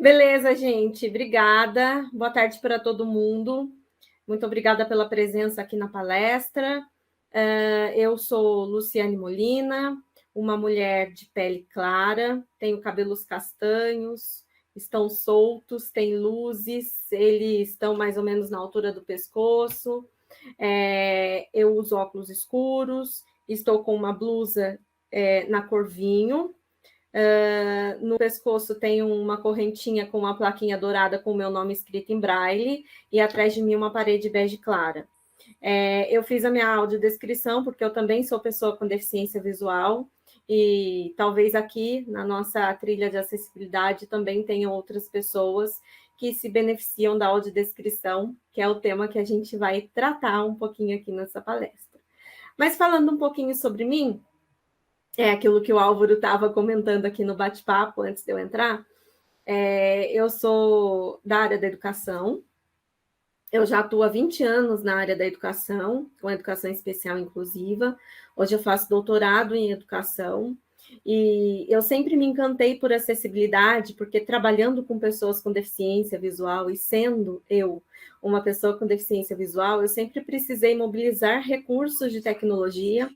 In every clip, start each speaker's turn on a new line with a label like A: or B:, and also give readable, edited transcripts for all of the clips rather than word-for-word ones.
A: Beleza, gente. Obrigada. Boa tarde para todo mundo. Muito obrigada pela presença aqui na palestra. Eu sou Luciane Molina, uma mulher de pele clara, tenho cabelos castanhos, estão soltos, têm luzes, eles estão mais ou menos na altura do pescoço. Eu uso óculos escuros, estou com uma blusa na cor vinho. No pescoço tem uma correntinha com uma plaquinha dourada com o meu nome escrito em braille e atrás de mim uma parede bege clara. Eu fiz a minha audiodescrição porque eu também sou pessoa com deficiência visual e talvez aqui na nossa trilha de acessibilidade também tenham outras pessoas que se beneficiam da audiodescrição, que é o tema que a gente vai tratar um pouquinho aqui nessa palestra. Mas falando um pouquinho sobre mim, é aquilo que o Álvaro estava comentando aqui no bate-papo antes de eu entrar. Eu sou da área da educação, eu já atuo há 20 anos na área da educação, com educação especial inclusiva. Hoje eu faço doutorado em educação, e eu sempre me encantei por acessibilidade, porque trabalhando com pessoas com deficiência visual, e sendo eu uma pessoa com deficiência visual, eu sempre precisei mobilizar recursos de tecnologia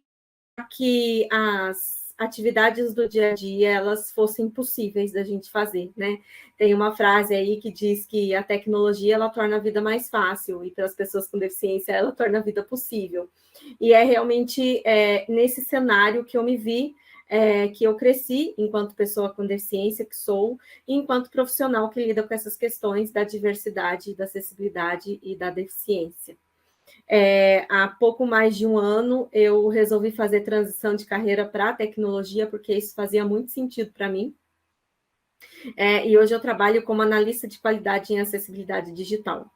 A: que as atividades do dia a dia elas fossem possíveis da gente fazer, né? Tem uma frase aí que diz que a tecnologia ela torna a vida mais fácil e para as pessoas com deficiência ela torna a vida possível. E é realmente nesse cenário que eu me vi, que eu cresci enquanto pessoa com deficiência que sou, e enquanto profissional que lida com essas questões da diversidade, da acessibilidade e da deficiência. Há pouco mais de um ano, eu resolvi fazer transição de carreira para a tecnologia, porque isso fazia muito sentido para mim. E hoje eu trabalho como analista de qualidade em acessibilidade digital.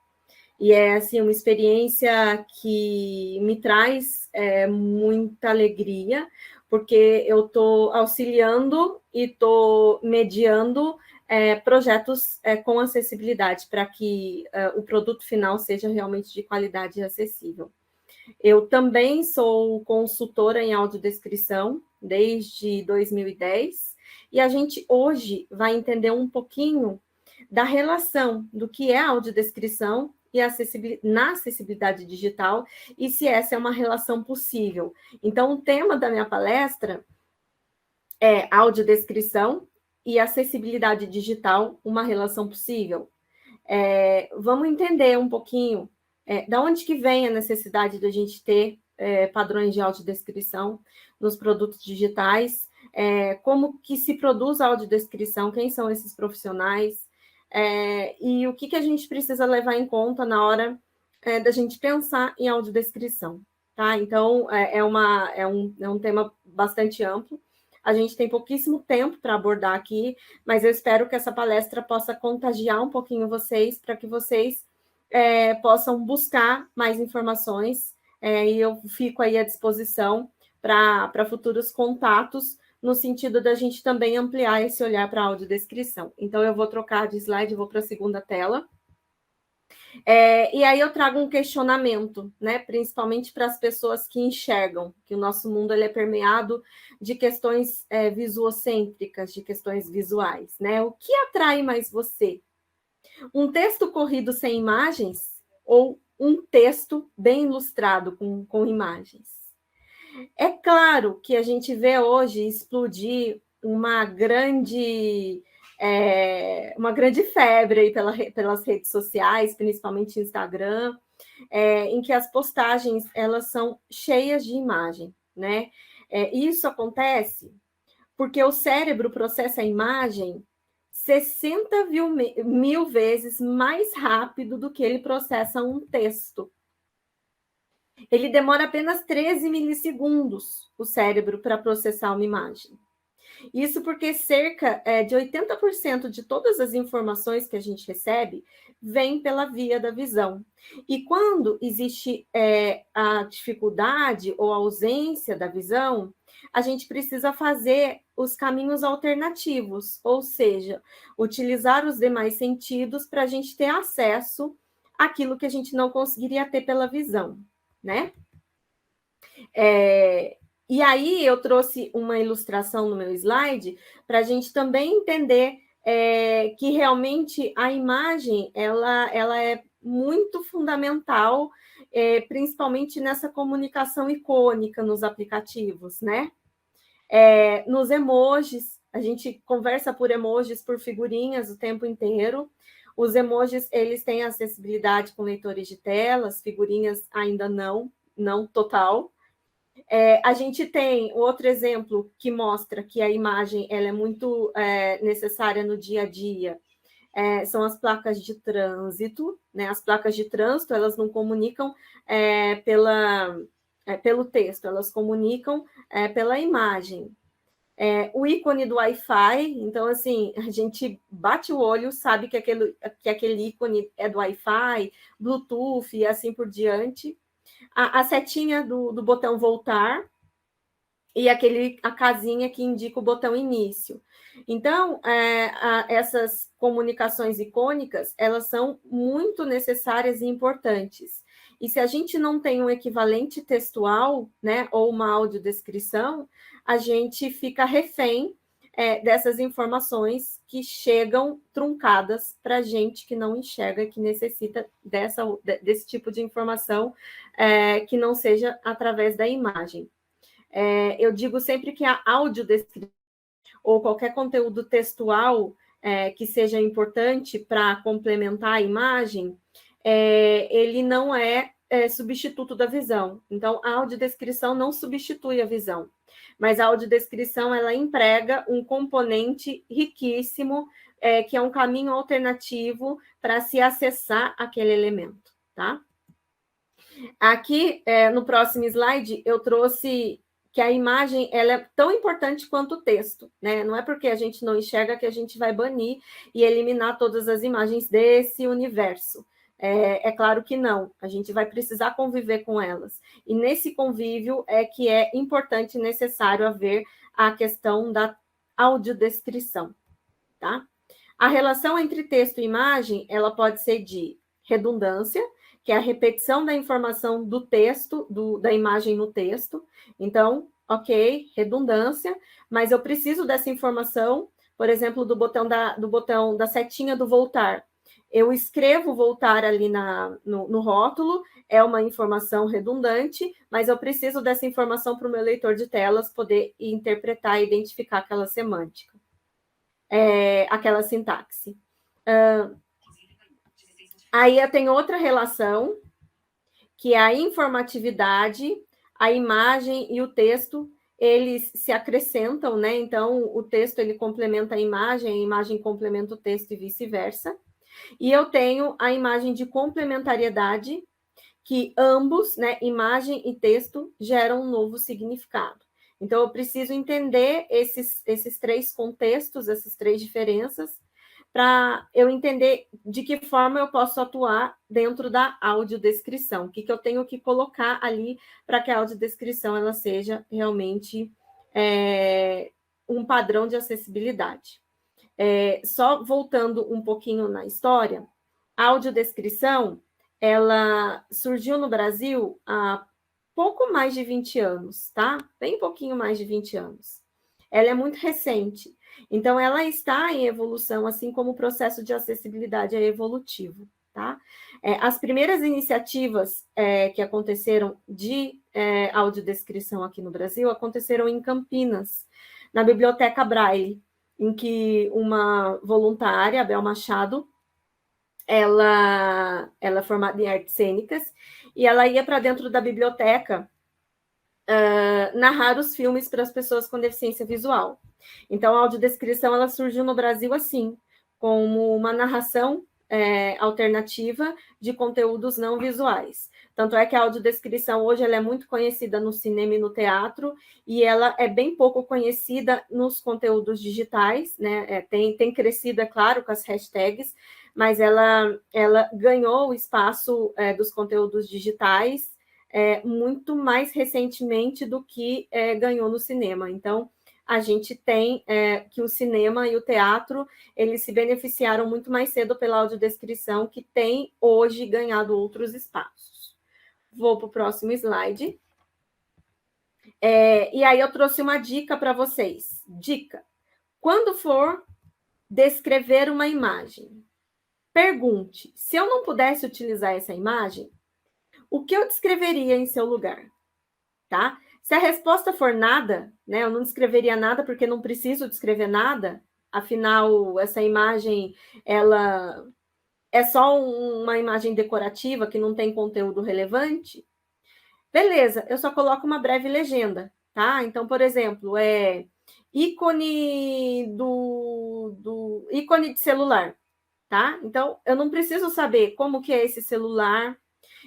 A: E é assim, uma experiência que me traz muita alegria, porque eu estou auxiliando e estou mediando projetos com acessibilidade, para que o produto final seja realmente de qualidade e acessível. Eu também sou consultora em audiodescrição desde 2010, e a gente hoje vai entender um pouquinho da relação do que é audiodescrição e na acessibilidade digital, e se essa é uma relação possível. Então, o tema da minha palestra é audiodescrição e acessibilidade digital, uma relação possível. Vamos entender um pouquinho da onde que vem a necessidade de a gente ter padrões de audiodescrição nos produtos digitais, como que se produz a audiodescrição, quem são esses profissionais, e o que a gente precisa levar em conta na hora da gente pensar em audiodescrição, tá? Então, é um tema bastante amplo. A gente tem pouquíssimo tempo para abordar aqui, mas eu espero que essa palestra possa contagiar um pouquinho vocês, para que vocês possam buscar mais informações, e eu fico aí à disposição para futuros contatos, no sentido da gente também ampliar esse olhar para a audiodescrição. Então, eu vou trocar de slide, vou para a segunda tela. E aí eu trago um questionamento, né, principalmente para as pessoas que enxergam que o nosso mundo ele é permeado de questões visuocêntricas, de questões visuais, né? O que atrai mais você? Um texto corrido sem imagens ou um texto bem ilustrado com imagens? É claro que a gente vê hoje explodir uma grande febre aí pelas redes sociais, principalmente Instagram, em que as postagens elas são cheias de imagem, né? Isso acontece porque o cérebro processa a imagem 60 mil vezes mais rápido do que ele processa um texto. Ele demora apenas 13 milissegundos, o cérebro, para processar uma imagem. Isso porque cerca de 80% de todas as informações que a gente recebe vem pela via da visão. E quando existe a dificuldade ou a ausência da visão, a gente precisa fazer os caminhos alternativos, ou seja, utilizar os demais sentidos para a gente ter acesso àquilo que a gente não conseguiria ter pela visão, né? E aí eu trouxe uma ilustração no meu slide para a gente também entender que realmente a imagem ela é muito fundamental, principalmente nessa comunicação icônica nos aplicativos, né? Nos emojis, a gente conversa por emojis, por figurinhas o tempo inteiro. Os emojis, eles têm acessibilidade com leitores de telas, figurinhas ainda não total. A gente tem outro exemplo que mostra que a imagem ela é muito necessária no dia a dia, são as placas de trânsito, né? As placas de trânsito, elas não comunicam pelo texto, elas comunicam pela imagem. O ícone do Wi-Fi, então, assim, a gente bate o olho, sabe que aquele ícone é do Wi-Fi, Bluetooth e assim por diante. A setinha do botão voltar e a casinha que indica o botão início. Então, essas comunicações icônicas, elas são muito necessárias e importantes. E se a gente não tem um equivalente textual, né, ou uma audiodescrição, a gente fica refém dessas informações que chegam truncadas para a gente que não enxerga, que necessita desse tipo de informação que não seja através da imagem. Eu digo sempre que a audiodescrição ou qualquer conteúdo textual que seja importante para complementar a imagem, ele não é substituto da visão. Então, a audiodescrição não substitui a visão, mas a audiodescrição ela emprega um componente riquíssimo, que é um caminho alternativo para se acessar aquele elemento, tá? Aqui, no próximo slide, eu trouxe que a imagem ela é tão importante quanto o texto, né? Não é porque a gente não enxerga que a gente vai banir e eliminar todas as imagens desse universo. É claro que não, a gente vai precisar conviver com elas. E nesse convívio é que é importante e necessário haver a questão da audiodescrição, tá? A relação entre texto e imagem, ela pode ser de redundância, que é a repetição da informação do texto, da imagem no texto. Então, ok, redundância, mas eu preciso dessa informação, por exemplo, do botão da setinha do voltar. Eu escrevo voltar ali no rótulo, é uma informação redundante, mas eu preciso dessa informação para o meu leitor de telas poder interpretar e identificar aquela semântica. Aquela sintaxe. Aí tem outra relação, que é a informatividade, a imagem e o texto, eles se acrescentam, né? Então, o texto ele complementa a imagem complementa o texto e vice-versa. E eu tenho a imagem de complementariedade, que ambos, né, imagem e texto, geram um novo significado. Então, eu preciso entender esses três contextos, essas três diferenças, para eu entender de que forma eu posso atuar dentro da audiodescrição, o que eu tenho que colocar ali para que a audiodescrição ela seja realmente um padrão de acessibilidade. Só voltando um pouquinho na história, a audiodescrição ela surgiu no Brasil há pouco mais de 20 anos, tá? Bem pouquinho mais de 20 anos. Ela é muito recente. Então, ela está em evolução, assim como o processo de acessibilidade é evolutivo, tá? As primeiras iniciativas que aconteceram de audiodescrição aqui no Brasil aconteceram em Campinas, na Biblioteca Braille, em que uma voluntária, Abel Machado, ela é formada em artes cênicas, e ela ia para dentro da biblioteca narrar os filmes para as pessoas com deficiência visual. Então, a audiodescrição ela surgiu no Brasil assim, como uma narração alternativa de conteúdos não visuais. Tanto é que a audiodescrição hoje ela é muito conhecida no cinema e no teatro, e ela é bem pouco conhecida nos conteúdos digitais, né? Tem crescido, é claro, com as hashtags, mas ela ganhou o espaço dos conteúdos digitais muito mais recentemente do que ganhou no cinema. Então, a gente tem que o cinema e o teatro, eles se beneficiaram muito mais cedo pela audiodescrição, que tem hoje ganhado outros espaços. Vou para o próximo slide. E aí eu trouxe uma dica para vocês. Dica: quando for descrever uma imagem. Pergunte, se eu não pudesse utilizar essa imagem, o que eu descreveria em seu lugar? Tá? Se a resposta for nada, né, eu não descreveria nada porque não preciso descrever nada, afinal, essa imagem, ela é só uma imagem decorativa que não tem conteúdo relevante, beleza, eu só coloco uma breve legenda, tá? Então, por exemplo, ícone do ícone de celular, tá? Então, eu não preciso saber como que é esse celular,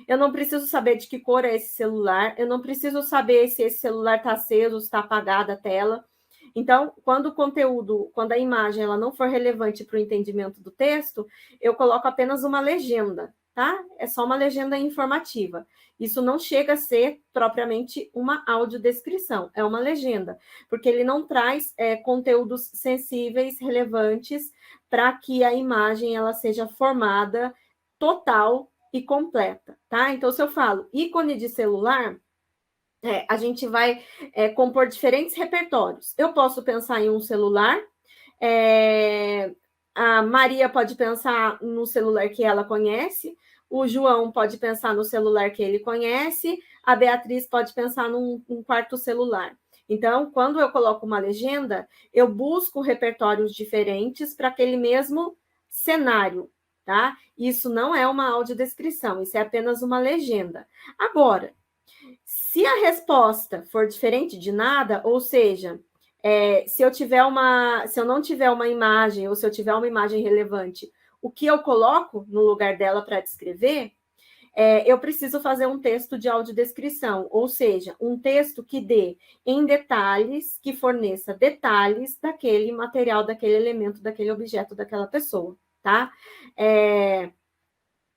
A: eu não preciso saber de que cor é esse celular, eu não preciso saber se esse celular está aceso, se está apagada a tela. Então, quando o conteúdo, quando a imagem ela não for relevante para o entendimento do texto, eu coloco apenas uma legenda, tá? É só uma legenda informativa. Isso não chega a ser propriamente uma audiodescrição, é uma legenda, porque ele não traz conteúdos sensíveis, relevantes, para que a imagem ela seja formada total e completa, tá? Então, se eu falo ícone de celular, a gente vai compor diferentes repertórios. Eu posso pensar em um celular, a Maria pode pensar no celular que ela conhece, o João pode pensar no celular que ele conhece, a Beatriz pode pensar num quarto celular. Então, quando eu coloco uma legenda, eu busco repertórios diferentes para aquele mesmo cenário, tá? Isso não é uma audiodescrição, isso é apenas uma legenda. Agora, se a resposta for diferente de nada, ou seja, se eu não tiver uma imagem, ou se eu tiver uma imagem relevante, o que eu coloco no lugar dela para descrever, eu preciso fazer um texto de audiodescrição, ou seja, um texto que dê em detalhes, que forneça detalhes daquele material, daquele elemento, daquele objeto, daquela pessoa, tá?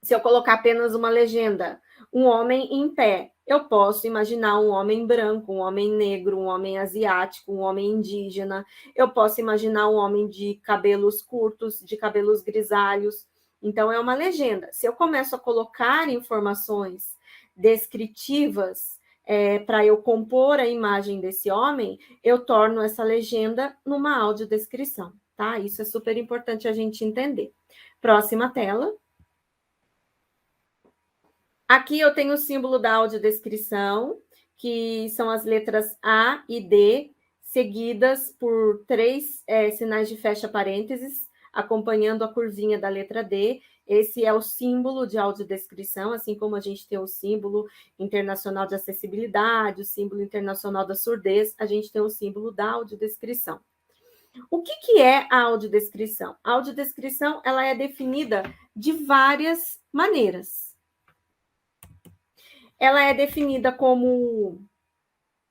A: Se eu colocar apenas uma legenda, um homem em pé, eu posso imaginar um homem branco, um homem negro, um homem asiático, um homem indígena, eu posso imaginar um homem de cabelos curtos, de cabelos grisalhos. Então, é uma legenda. Se eu começo a colocar informações descritivas para eu compor a imagem desse homem, eu torno essa legenda numa audiodescrição, tá? Isso é super importante a gente entender. Próxima tela. Aqui eu tenho o símbolo da audiodescrição, que são as letras A e D, seguidas por 3 sinais de fecha parênteses, acompanhando a curvinha da letra D. Esse é o símbolo de audiodescrição, assim como a gente tem o símbolo internacional de acessibilidade, o símbolo internacional da surdez, a gente tem o símbolo da audiodescrição. O que é a audiodescrição? A audiodescrição ela é definida de várias maneiras. Ela é definida como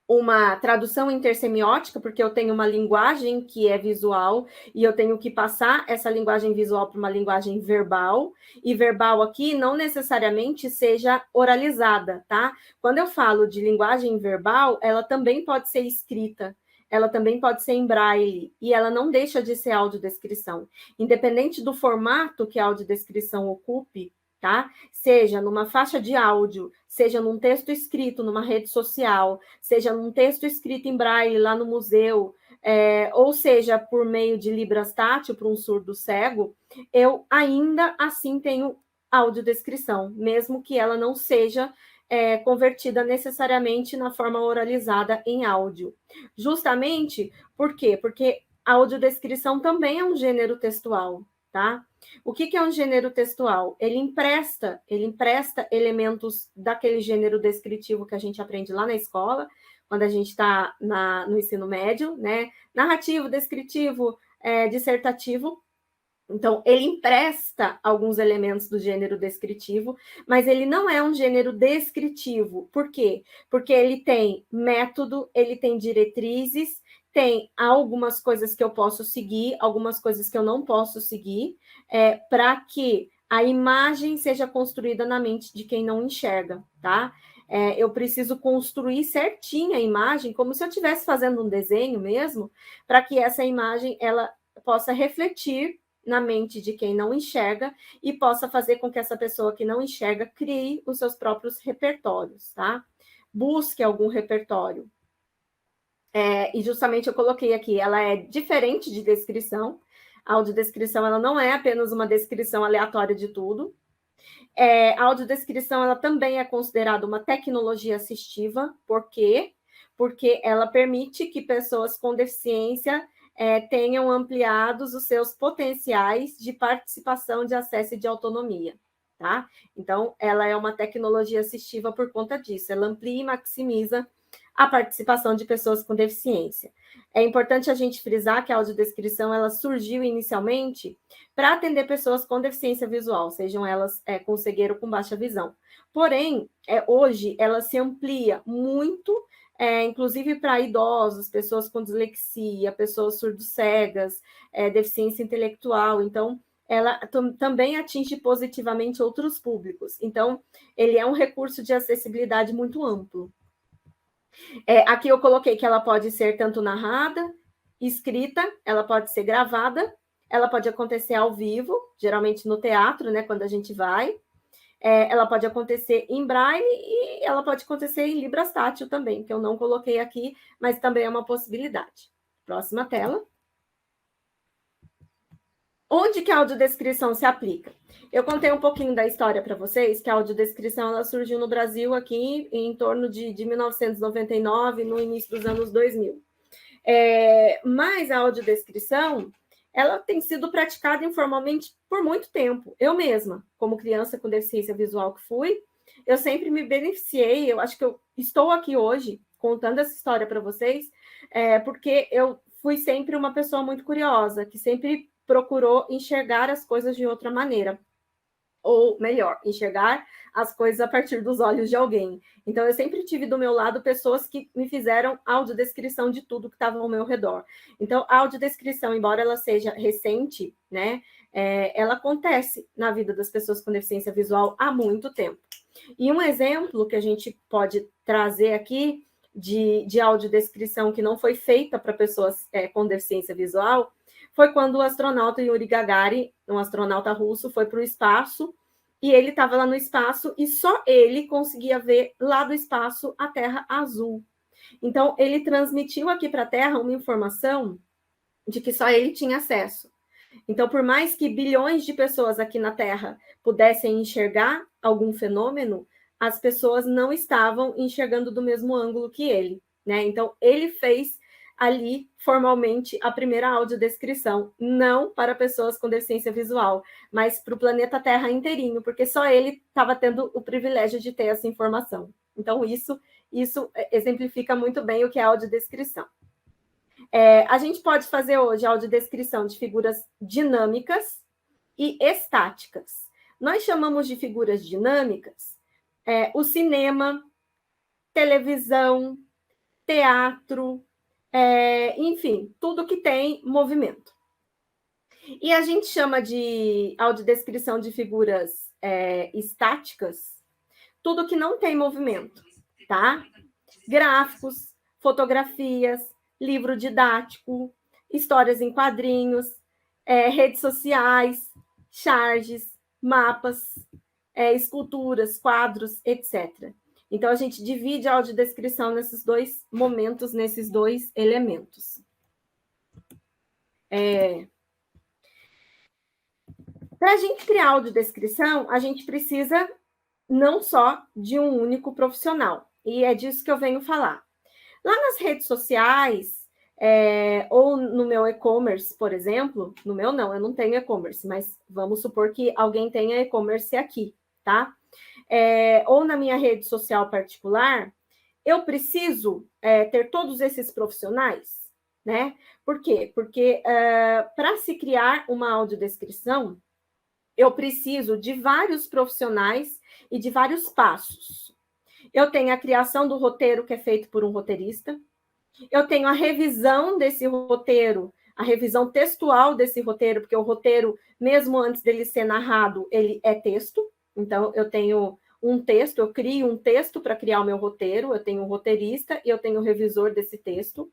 A: uma tradução intersemiótica, porque eu tenho uma linguagem que é visual e eu tenho que passar essa linguagem visual para uma linguagem verbal, e verbal aqui não necessariamente seja oralizada, tá? Quando eu falo de linguagem verbal, ela também pode ser escrita, ela também pode ser em braille, e ela não deixa de ser audiodescrição. Independente do formato que a audiodescrição ocupe, tá? Seja numa faixa de áudio, seja num texto escrito numa rede social, seja num texto escrito em braille lá no museu, ou seja, por meio de libras tátil para um surdo cego, eu ainda assim tenho audiodescrição, mesmo que ela não seja convertida necessariamente na forma oralizada em áudio. Justamente por quê? Porque a audiodescrição também é um gênero textual, tá? O que é um gênero textual? Ele empresta elementos daquele gênero descritivo que a gente aprende lá na escola, quando a gente está no ensino médio, né? Narrativo, descritivo, dissertativo. Então, ele empresta alguns elementos do gênero descritivo, mas ele não é um gênero descritivo. Por quê? Porque ele tem método, ele tem diretrizes, tem algumas coisas que eu posso seguir, algumas coisas que eu não posso seguir, para que a imagem seja construída na mente de quem não enxerga, tá? Eu preciso construir certinho a imagem, como se eu estivesse fazendo um desenho mesmo, para que essa imagem ela possa refletir na mente de quem não enxerga e possa fazer com que essa pessoa que não enxerga crie os seus próprios repertórios, tá? Busque algum repertório. E justamente eu coloquei aqui, ela é diferente de descrição. A audiodescrição ela não é apenas uma descrição aleatória de tudo. A audiodescrição ela também é considerada uma tecnologia assistiva. Por quê? Porque ela permite que pessoas com deficiência tenham ampliados os seus potenciais de participação, de acesso e de autonomia. Tá? Então, ela é uma tecnologia assistiva por conta disso. Ela amplia e maximiza a participação de pessoas com deficiência. É importante a gente frisar que a audiodescrição ela surgiu inicialmente para atender pessoas com deficiência visual, sejam elas com cegueira ou com baixa visão. Porém, hoje ela se amplia muito, inclusive para idosos, pessoas com dislexia, pessoas surdo-cegas, deficiência intelectual. Então, ela também atinge positivamente outros públicos. Então, ele é um recurso de acessibilidade muito amplo. Aqui eu coloquei que ela pode ser tanto narrada, escrita, ela pode ser gravada, ela pode acontecer ao vivo, geralmente no teatro, né, quando a gente vai. Ela pode acontecer em braille e ela pode acontecer em libras tátil também, que eu não coloquei aqui, mas também é uma possibilidade. Próxima tela. Onde que a audiodescrição se aplica? Eu contei um pouquinho da história para vocês, que a audiodescrição ela surgiu no Brasil aqui em torno de 1999, no início dos anos 2000. Mas a audiodescrição, ela tem sido praticada informalmente por muito tempo. Eu mesma, como criança com deficiência visual que fui, eu sempre me beneficiei, eu acho que eu estou aqui hoje contando essa história para vocês, porque eu fui sempre uma pessoa muito curiosa, que sempre procurou enxergar as coisas de outra maneira. Ou melhor, enxergar as coisas a partir dos olhos de alguém. Então, eu sempre tive do meu lado pessoas que me fizeram audiodescrição de tudo que estava ao meu redor. Então, a audiodescrição, embora ela seja recente, né, ela acontece na vida das pessoas com deficiência visual há muito tempo. E um exemplo que a gente pode trazer aqui de audiodescrição que não foi feita para pessoas com deficiência visual foi quando o astronauta Yuri Gagarin, um astronauta russo, foi para o espaço e ele estava lá no espaço e só ele conseguia ver lá do espaço a Terra azul. Então, ele transmitiu aqui para a Terra uma informação de que só ele tinha acesso. Então, por mais que bilhões de pessoas aqui na Terra pudessem enxergar algum fenômeno, as pessoas não estavam enxergando do mesmo ângulo que ele, né? Então, ele fez ali, formalmente, a primeira audiodescrição, não para pessoas com deficiência visual, mas para o planeta Terra inteirinho, porque só ele estava tendo o privilégio de ter essa informação. Então, isso exemplifica muito bem o que é audiodescrição. A gente pode fazer hoje audiodescrição de figuras dinâmicas e estáticas. Nós chamamos de figuras dinâmicas o cinema, televisão, teatro, enfim, tudo que tem movimento. E a gente chama de audiodescrição de figuras estáticas tudo que não tem movimento, tá? Gráficos, fotografias, livro didático, histórias em quadrinhos, redes sociais, charges, mapas, esculturas, quadros, etc. Então, a gente divide a audiodescrição nesses dois momentos, nesses dois elementos. Para a gente criar audiodescrição, a gente precisa não só de um único profissional. E é disso que eu venho falar. Lá nas redes sociais, ou no meu e-commerce, por exemplo, no meu não, eu não tenho e-commerce, mas vamos supor que alguém tenha e-commerce aqui, tá? Ou na minha rede social particular, eu preciso ter todos esses profissionais, né? Por quê? Porque para se criar uma audiodescrição, eu preciso de vários profissionais e de vários passos. Eu tenho a criação do roteiro, que é feito por um roteirista. Eu tenho a revisão desse roteiro, a revisão textual desse roteiro, porque o roteiro, mesmo antes dele ser narrado, ele é texto. Então, eu tenho um texto, eu crio um texto para criar o meu roteiro, eu tenho um roteirista e eu tenho um revisor desse texto.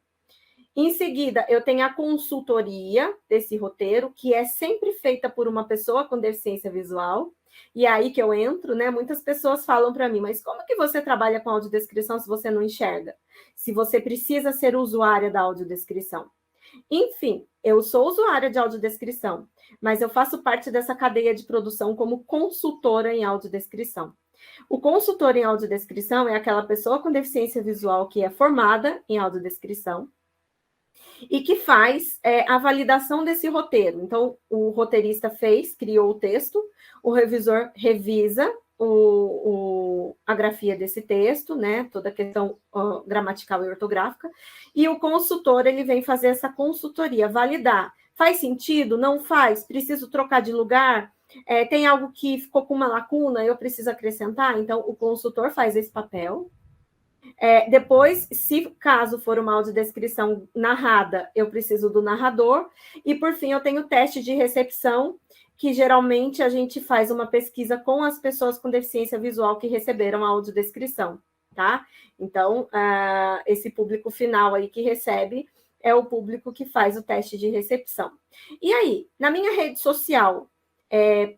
A: Em seguida, eu tenho a consultoria desse roteiro, que é sempre feita por uma pessoa com deficiência visual. E é aí que eu entro, né? Muitas pessoas falam para mim, mas como que você trabalha com audiodescrição se você não enxerga? Se você precisa ser usuária da audiodescrição. Enfim, eu sou usuária de audiodescrição, mas eu faço parte dessa cadeia de produção como consultora em audiodescrição. O consultor em audiodescrição é aquela pessoa com deficiência visual que é formada em audiodescrição e que faz a validação desse roteiro. Então, o roteirista criou o texto, o revisor revisa a grafia desse texto, né, toda a questão gramatical e ortográfica, e o consultor ele vem fazer essa consultoria, validar. Faz sentido? Não faz? Preciso trocar de lugar? Tem algo que ficou com uma lacuna, eu preciso acrescentar? Então, o consultor faz esse papel. Depois, se caso for uma audiodescrição narrada, eu preciso do narrador. E, por fim, eu tenho o teste de recepção, que geralmente a gente faz uma pesquisa com as pessoas com deficiência visual que receberam a audiodescrição, tá? Então, esse público final aí que recebe é o público que faz o teste de recepção. E aí, na minha rede social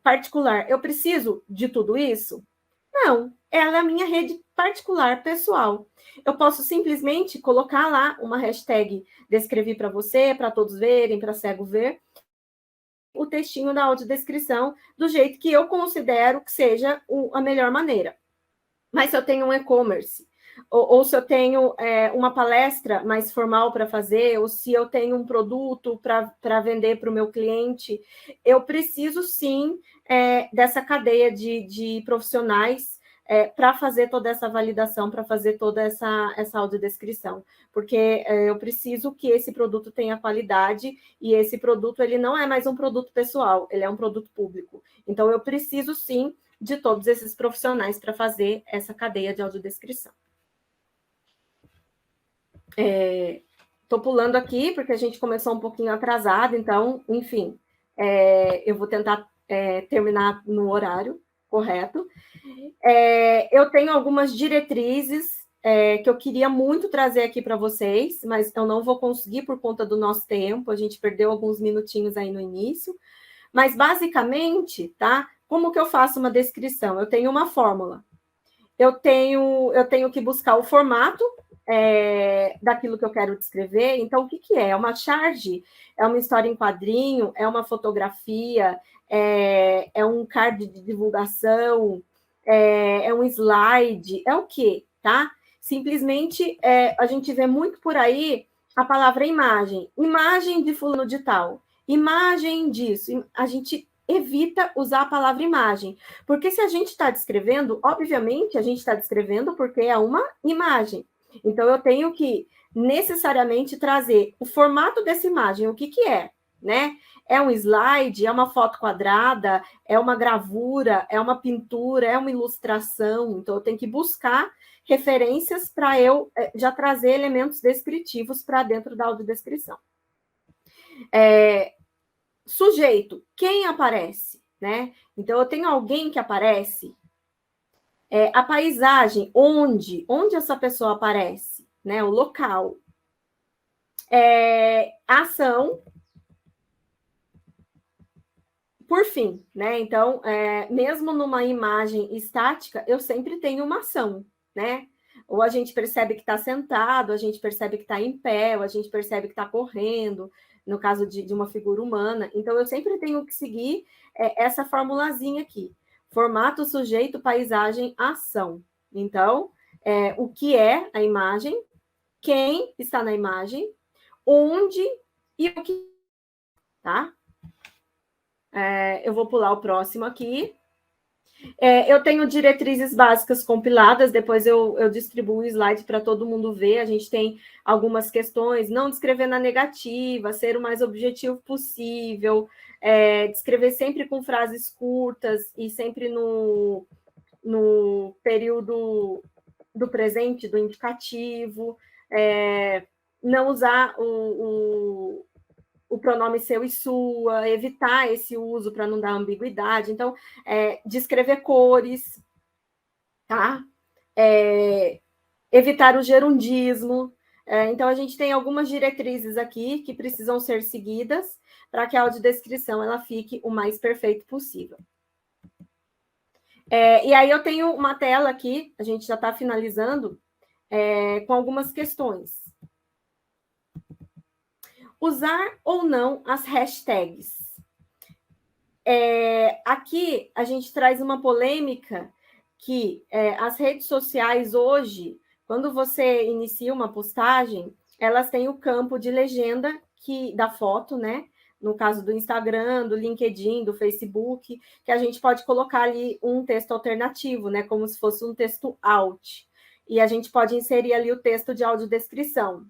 A: particular, eu preciso de tudo isso? Não, ela é a minha rede particular, pessoal. Eu posso simplesmente colocar lá uma hashtag descrevi para você, para todos verem, para cego ver, o textinho da audiodescrição do jeito que eu considero que seja a melhor maneira. Mas se eu tenho um e-commerce, ou se eu tenho uma palestra mais formal para fazer, ou se eu tenho um produto para vender para o meu cliente, eu preciso sim dessa cadeia de profissionais para fazer toda essa validação, para fazer toda essa audiodescrição, porque eu preciso que esse produto tenha qualidade, e esse produto ele não é mais um produto pessoal, ele é um produto público. Então, eu preciso sim de todos esses profissionais para fazer essa cadeia de audiodescrição. Estou pulando aqui, porque a gente começou um pouquinho atrasado, então, enfim, eu vou tentar terminar no horário correto. Eu tenho algumas diretrizes que eu queria muito trazer aqui para vocês, mas eu não vou conseguir por conta do nosso tempo, a gente perdeu alguns minutinhos aí no início, mas basicamente, tá? Como que eu faço uma descrição? Eu tenho uma fórmula. Eu tenho que buscar o formato daquilo que eu quero descrever. Então, o que é? É uma charge? É uma história em quadrinho? É uma fotografia? É um card de divulgação? É um slide? É o quê? Tá? Simplesmente, a gente vê muito por aí a palavra imagem. Imagem de fulano de tal. Imagem disso. A gente evita usar a palavra imagem. Porque se a gente está descrevendo, obviamente, a gente está descrevendo porque é uma imagem. Então, eu tenho que necessariamente trazer o formato dessa imagem, o que é, né? É um slide, é uma foto quadrada, é uma gravura, é uma pintura, é uma ilustração. Então, eu tenho que buscar referências para eu já trazer elementos descritivos para dentro da audiodescrição. Sujeito, quem aparece, né? Então, eu tenho alguém que aparece. A paisagem, onde essa pessoa aparece, né? O local. A ação, por fim, né? Então, mesmo numa imagem estática, eu sempre tenho uma ação, né? Ou a gente percebe que está sentado, a gente percebe que está em pé, ou a gente percebe que está correndo, no caso de uma figura humana. Então, eu sempre tenho que seguir essa formulazinha aqui. Formato, sujeito, paisagem, ação. Então, o que é a imagem, quem está na imagem, onde e o que, tá? Eu vou pular o próximo aqui. Eu tenho diretrizes básicas compiladas, depois eu distribuo o slide para todo mundo ver. A gente tem algumas questões, não descrever na negativa, ser o mais objetivo possível, descrever sempre com frases curtas e sempre no período do presente, do indicativo, não usar o pronome seu e sua, evitar esse uso para não dar ambiguidade. Então, descrever cores, tá? Evitar o gerundismo. Então, a gente tem algumas diretrizes aqui que precisam ser seguidas para que a audiodescrição ela fique o mais perfeito possível. E aí eu tenho uma tela aqui, a gente já está finalizando, com algumas questões. Usar ou não as hashtags. Aqui a gente traz uma polêmica que as redes sociais hoje, quando você inicia uma postagem, elas têm o campo de legenda da foto, né? No caso do Instagram, do LinkedIn, do Facebook, que a gente pode colocar ali um texto alternativo, né? Como se fosse um texto alt. E a gente pode inserir ali o texto de audiodescrição.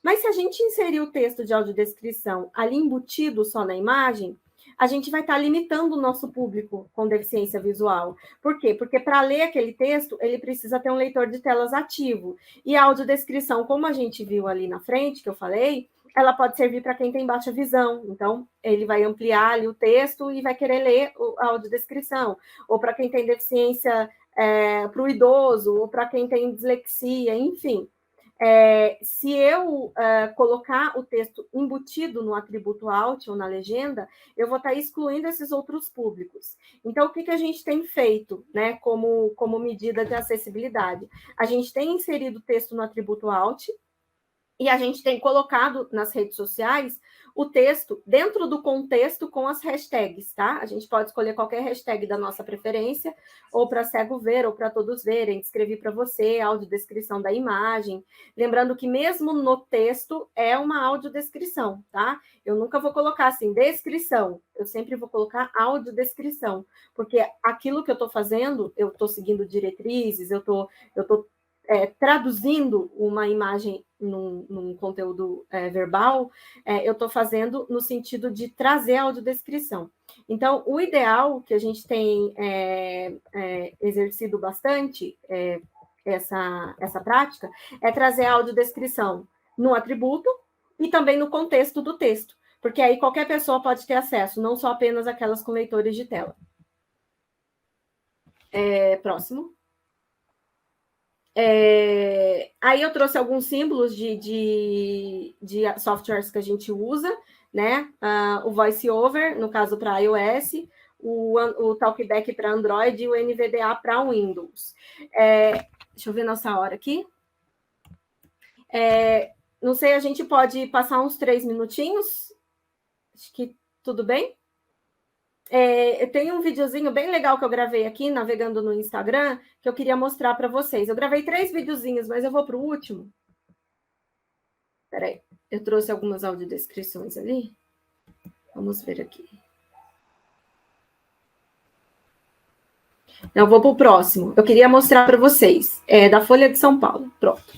A: Mas se a gente inserir o texto de audiodescrição ali embutido só na imagem, a gente vai estar limitando o nosso público com deficiência visual. Por quê? Porque para ler aquele texto, ele precisa ter um leitor de telas ativo. E a audiodescrição, como a gente viu ali na frente, que eu falei, ela pode servir para quem tem baixa visão. Então, ele vai ampliar ali o texto e vai querer ler a audiodescrição. Ou para quem tem deficiência para o idoso, ou para quem tem dislexia, enfim. Se eu colocar o texto embutido no atributo alt ou na legenda, eu vou estar excluindo esses outros públicos. Então, o que a gente tem feito, né, como medida de acessibilidade? A gente tem inserido o texto no atributo alt e a gente tem colocado nas redes sociais o texto dentro do contexto com as hashtags, tá? A gente pode escolher qualquer hashtag da nossa preferência, ou para cego ver, ou para todos verem, descrevi para você, audiodescrição da imagem. Lembrando que mesmo no texto é uma audiodescrição, tá? Eu nunca vou colocar assim, descrição. Eu sempre vou colocar audiodescrição, porque aquilo que eu estou fazendo, eu estou seguindo diretrizes, eu estou traduzindo uma imagem num conteúdo verbal, eu estou fazendo no sentido de trazer a audiodescrição. Então, o ideal que a gente tem exercido bastante essa prática é trazer a audiodescrição no atributo e também no contexto do texto, porque aí qualquer pessoa pode ter acesso, não só apenas aquelas com leitores de tela. Próximo. Aí eu trouxe alguns símbolos de softwares que a gente usa, né? O VoiceOver, no caso para iOS, o Talkback para Android e o NVDA para Windows. Deixa eu ver nossa hora aqui. Não sei, a gente pode passar uns 3 minutinhos? Acho que tudo bem? Eu tenho um videozinho bem legal que eu gravei aqui, navegando no Instagram, que eu queria mostrar para vocês. Eu gravei 3 videozinhos, mas eu vou para o último. Espera aí, eu trouxe algumas audiodescrições ali. Vamos ver aqui. Não, vou para o próximo. Eu queria mostrar para vocês. Da Folha de São Paulo. Pronto.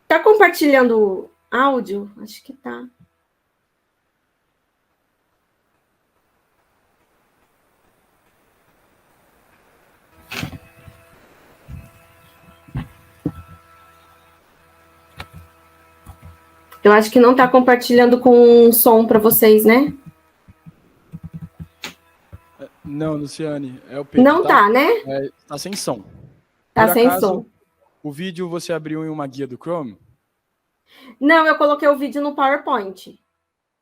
A: Está compartilhando áudio? Acho que está. Eu acho que não está compartilhando com som para vocês, né?
B: Não, Luciane, é o Pedro.
A: Não tá, né?
B: Tá sem som.
A: Tá sem som.
B: O vídeo você abriu em uma guia do Chrome?
A: Não, eu coloquei o vídeo no PowerPoint.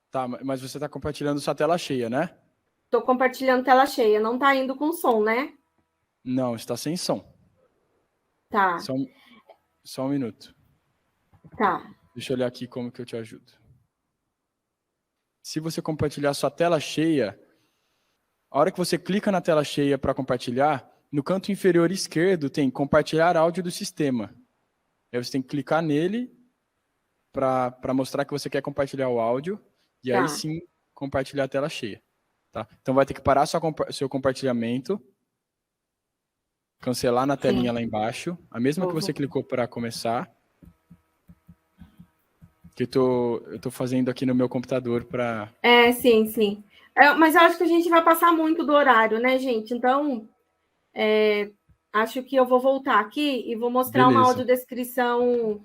B: Tá, mas você está compartilhando sua tela cheia, né?
A: Estou compartilhando tela cheia. Não está indo com som, né?
B: Não, está sem som.
A: Tá.
B: Só um minuto.
A: Tá.
B: Deixa eu olhar aqui como que eu te ajudo. Se você compartilhar sua tela cheia, a hora que você clica na tela cheia para compartilhar, no canto inferior esquerdo tem compartilhar áudio do sistema. Aí você tem que clicar nele para mostrar que você quer compartilhar o áudio e aí sim compartilhar a tela cheia. Tá? Então vai ter que parar seu compartilhamento, cancelar na telinha lá embaixo, a mesma que você clicou para começar, que eu tô fazendo aqui no meu computador para...
A: Sim. Mas eu acho que a gente vai passar muito do horário, né, gente? Então, acho que eu vou voltar aqui e vou mostrar uma audiodescrição.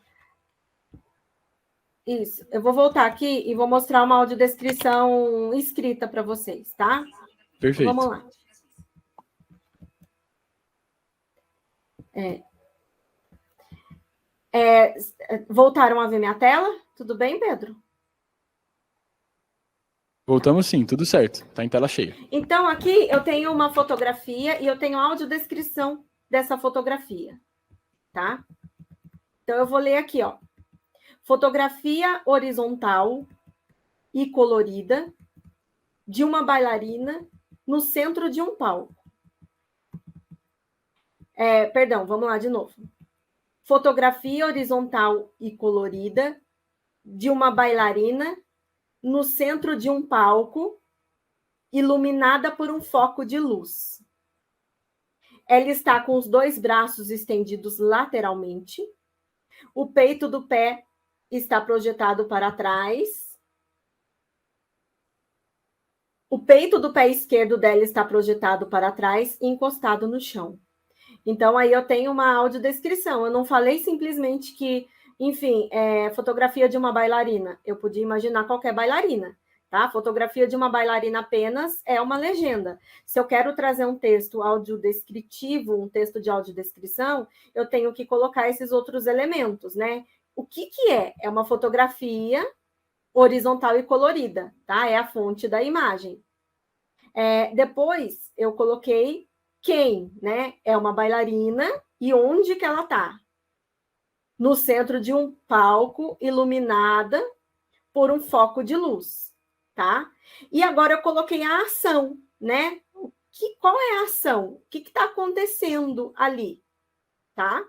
A: Isso, eu vou voltar aqui e vou mostrar uma audiodescrição escrita para vocês, tá?
B: Perfeito.
A: Então, vamos lá. Voltaram a ver minha tela? Tudo bem, Pedro?
B: Voltamos sim, tudo certo. Está em tela cheia.
A: Então, aqui eu tenho uma fotografia e eu tenho audiodescrição dessa fotografia, tá? Então, eu vou ler aqui, ó. fotografia horizontal e colorida de uma bailarina no centro de um palco. Perdão, vamos lá de novo. Fotografia horizontal e colorida de uma bailarina no centro de um palco, iluminada por um foco de luz. Ela está com os 2 braços estendidos lateralmente, o peito do pé está projetado para trás, o peito do pé esquerdo dela está projetado para trás e encostado no chão. Então, aí eu tenho uma audiodescrição. Eu não falei simplesmente que, enfim, fotografia de uma bailarina. Eu podia imaginar qualquer bailarina, tá? Fotografia de uma bailarina apenas é uma legenda. Se eu quero trazer um texto audiodescritivo, um texto de audiodescrição, eu tenho que colocar esses outros elementos, né? O que é? É uma fotografia horizontal e colorida, tá? É a fonte da imagem. Depois, eu coloquei quem, né? É uma bailarina e onde que ela está? No centro de um palco, iluminada por um foco de luz, tá? E agora eu coloquei a ação, né? Qual é a ação? O que está acontecendo ali, tá?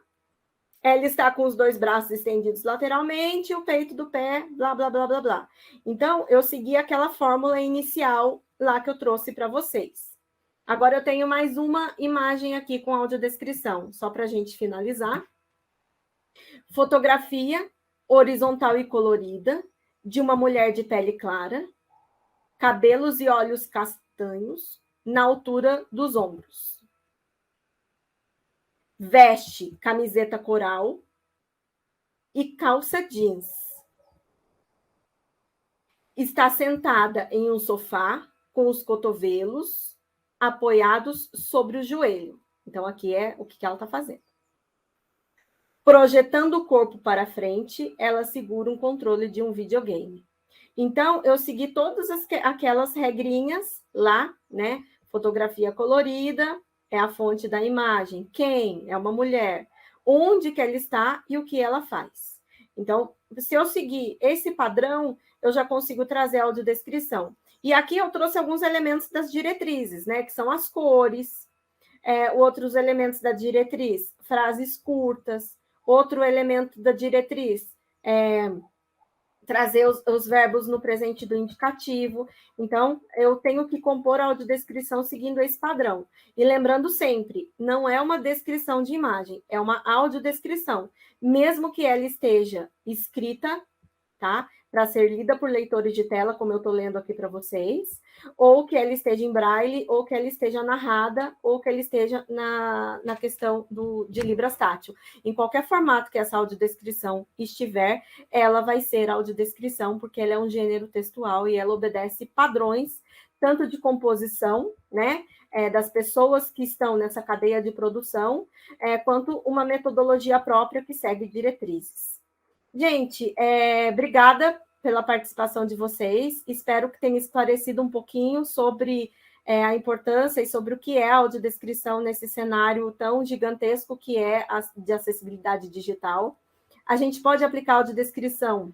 A: Ela está com os 2 braços estendidos lateralmente, o peito do pé, blá, blá, blá, blá, blá. Então, eu segui aquela fórmula inicial lá que eu trouxe para vocês. Agora eu tenho mais uma imagem aqui com audiodescrição, só para a gente finalizar. Fotografia horizontal e colorida de uma mulher de pele clara, cabelos e olhos castanhos na altura dos ombros. Veste camiseta coral e calça jeans. Está sentada em um sofá com os cotovelos apoiados sobre o joelho. Então, aqui é o que ela está fazendo. Projetando o corpo para frente, ela segura um controle de um videogame. Então, eu segui todas aquelas regrinhas lá, né? Fotografia colorida é a fonte da imagem. Quem? É uma mulher. Onde que ela está e o que ela faz. Então, se eu seguir esse padrão, eu já consigo trazer a audiodescrição. E aqui eu trouxe alguns elementos das diretrizes, né? Que são as cores, outros elementos da diretriz, frases curtas, outro elemento da diretriz, trazer os verbos no presente do indicativo. Então, eu tenho que compor a audiodescrição seguindo esse padrão. E lembrando sempre, não é uma descrição de imagem, é uma audiodescrição, mesmo que ela esteja escrita, tá? Para ser lida por leitores de tela, como eu estou lendo aqui para vocês, ou que ela esteja em braille, ou que ela esteja narrada, ou que ela esteja na questão de Libras tátil. Em qualquer formato que essa audiodescrição estiver, ela vai ser audiodescrição, porque ela é um gênero textual e ela obedece padrões, tanto de composição, né? Das pessoas que estão nessa cadeia de produção, quanto uma metodologia própria que segue diretrizes. Gente, obrigada pela participação de vocês. Espero que tenha esclarecido um pouquinho sobre a importância e sobre o que é a audiodescrição nesse cenário tão gigantesco que é de acessibilidade digital. A gente pode aplicar a audiodescrição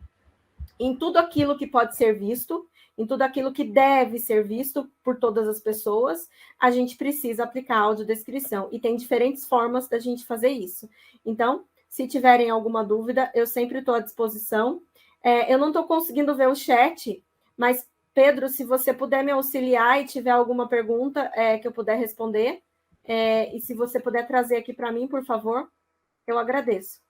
A: em tudo aquilo que pode ser visto, em tudo aquilo que deve ser visto por todas as pessoas, a gente precisa aplicar a audiodescrição. E tem diferentes formas da gente fazer isso. Então, se tiverem alguma dúvida, eu sempre estou à disposição. Eu não estou conseguindo ver o chat, mas, Pedro, se você puder me auxiliar e tiver alguma pergunta que eu puder responder, e se você puder trazer aqui para mim, por favor, eu agradeço.